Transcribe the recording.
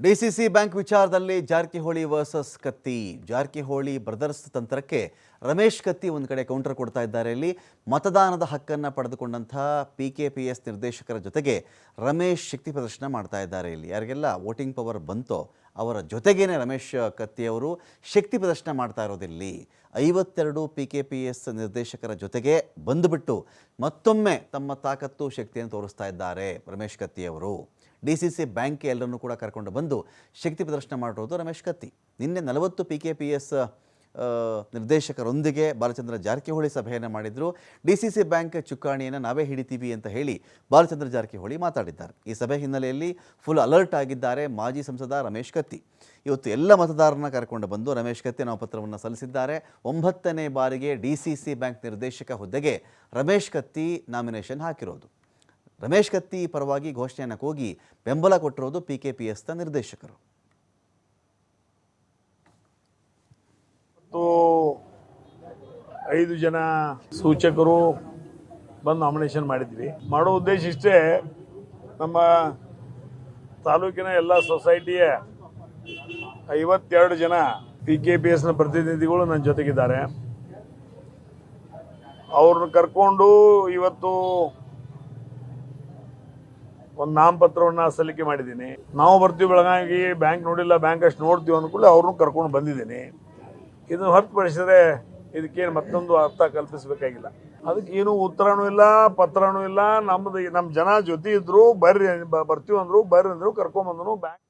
DCC bank ವಿಚಾರದಲ್ಲಿ Jarkiholi versus ಕತ್ತಿ. Jarkiholi brothers ತಂತ್ರಕ್ಕೆ Ramesh ಕತ್ತಿ ಒಂದು ಕಡೆ ಕೌಂಟರ್ ಕೊಡ್ತಾ ಇದ್ದಾರೆ. ಇಲ್ಲಿ ಮತದಾನದ ಹಕ್ಕನ್ನು ಪಡೆದುಕೊಂಡಂತಹ PKPS ನಿರ್ದೇಶಕರ ಜೊತೆಗೆ ರಮೇಶ್ ಶಕ್ತಿ ಪ್ರದರ್ಶನ ಮಾಡ್ತಾ ಇದ್ದಾರೆ. ಇಲ್ಲಿ ಯಾರಿಗೆಲ್ಲ ವೋಟಿಂಗ್ ಪವರ್ ಬಂತೋ ಅವರ ಜೊತೆಗೇನೆ ರಮೇಶ್ ಕತ್ತಿ ಅವರು ಶಕ್ತಿ ಪ್ರದರ್ಶನ ಮಾಡ್ತಾ ಇರೋದಿಲ್ಲಿ 52 PKPS ನಿರ್ದೇಶಕರ ಜೊತೆಗೆ ಬಂದುಬಿಟ್ಟು ಮತ್ತೊಮ್ಮೆ ತಮ್ಮ ತಾಕತ್ತು ಶಕ್ತಿಯನ್ನು ತೋರಿಸ್ತಾ ಇದ್ದಾರೆ ರಮೇಶ್ ಕತ್ತಿ ಅವರು. ಡಿಸಿಸಿ ಬ್ಯಾಂಕ್ಗೆ ಎಲ್ಲರನ್ನೂ ಕೂಡ ಕರ್ಕೊಂಡು ಬಂದು ಶಕ್ತಿ ಪ್ರದರ್ಶನ ಮಾಡಿರೋದು ರಮೇಶ್ ಕತ್ತಿ. ನಿನ್ನೆ 40 PKPS ನಿರ್ದೇಶಕರೊಂದಿಗೆ ಬಾಲಚಂದ್ರ ಜಾರಕಿಹೊಳಿ ಸಭೆಯನ್ನು ಮಾಡಿದರು. ಡಿಸಿಸಿ ಬ್ಯಾಂಕ್ ಚುಕ್ಕಾಣಿಯನ್ನು ನಾವೇ ಹಿಡಿತೀವಿ ಅಂತ ಹೇಳಿ ಬಾಲಚಂದ್ರ ಜಾರಕಿಹೊಳಿ ಮಾತಾಡಿದ್ದಾರೆ. ಈ ಸಭೆ ಹಿನ್ನೆಲೆಯಲ್ಲಿ ಫುಲ್ ಅಲರ್ಟ್ ಆಗಿದ್ದಾರೆ ಮಾಜಿ ಸಂಸದ ರಮೇಶ್ ಕತ್ತಿ. ಇವತ್ತು ಎಲ್ಲ ಮತದಾರರನ್ನ ಕರ್ಕೊಂಡು ಬಂದು ರಮೇಶ್ ಕತ್ತಿ ನಾಮಪತ್ರವನ್ನು ಸಲ್ಲಿಸಿದ್ದಾರೆ. 9ನೇ ಬಾರಿಗೆ ಡಿಸಿಸಿ ಬ್ಯಾಂಕ್ ನಿರ್ದೇಶಕ ಹುದ್ದೆಗೆ ರಮೇಶ್ ಕತ್ತಿ ನಾಮಿನೇಷನ್ ಹಾಕಿರೋದು. ರಮೇಶ್ ಕತ್ತಿ ಪರವಾಗಿ ಘೋಷಣೆಯನ್ನು ಕೂಗಿ ಬೆಂಬಲ ಕೊಟ್ಟಿರೋದು PKPSನ ನಿರ್ದೇಶಕರು. 5 ಜನ ಸೂಚಕರು ಬಂದು ನಾಮಿನೇಷನ್ ಮಾಡಿದ್ವಿ. ಮಾಡೋ ಉದ್ದೇಶ ಇಷ್ಟೇ, ನಮ್ಮ ತಾಲೂಕಿನ ಎಲ್ಲ ಸೊಸೈಟಿಯ 52 ಜನ PKPSನ ಪ್ರತಿನಿಧಿಗಳು ನನ್ನ ಜೊತೆಗಿದ್ದಾರೆ. ಅವ್ರನ್ನ ಕರ್ಕೊಂಡು ಇವತ್ತು ಒಂದು ನಾಮಪತ್ರವನ್ನು ಸಲ್ಲಿಕೆ ಮಾಡಿದ್ದೀನಿ. ನಾವು ಬರ್ತೀವಿ ಬೆಳಗಾವಿಗೆ, ಬ್ಯಾಂಕ್ ನೋಡಿಲ್ಲ, ಬ್ಯಾಂಕ್ ಅಷ್ಟು ನೋಡ್ತೀವಿ ಅಂದ್ಕೂಡಲೇ ಅವ್ರನ್ನೂ ಕರ್ಕೊಂಡು ಬಂದಿದ್ದೀನಿ. ಇದನ್ನು ಹೊರತುಪಡಿಸಿದ್ರೆ ಇದಕ್ಕೇನು ಮತ್ತೊಂದು ಅರ್ಥ ಕಲ್ಪಿಸಬೇಕಾಗಿಲ್ಲ. ಅದಕ್ಕೆ ಏನು ಉತ್ತರನೂ ಇಲ್ಲ, ಪತ್ರನೂ ಇಲ್ಲ. ನಮ್ಮ ಜನ ಜೊತೆ ಇದ್ರು, ಬರ್ತೀವಿ ಅಂದ್ರು, ಬರ್ರಿ ಅಂದ್ರು, ಕರ್ಕೊಂಡ್ಬಂದ್ರು ಬ್ಯಾಂಕ್.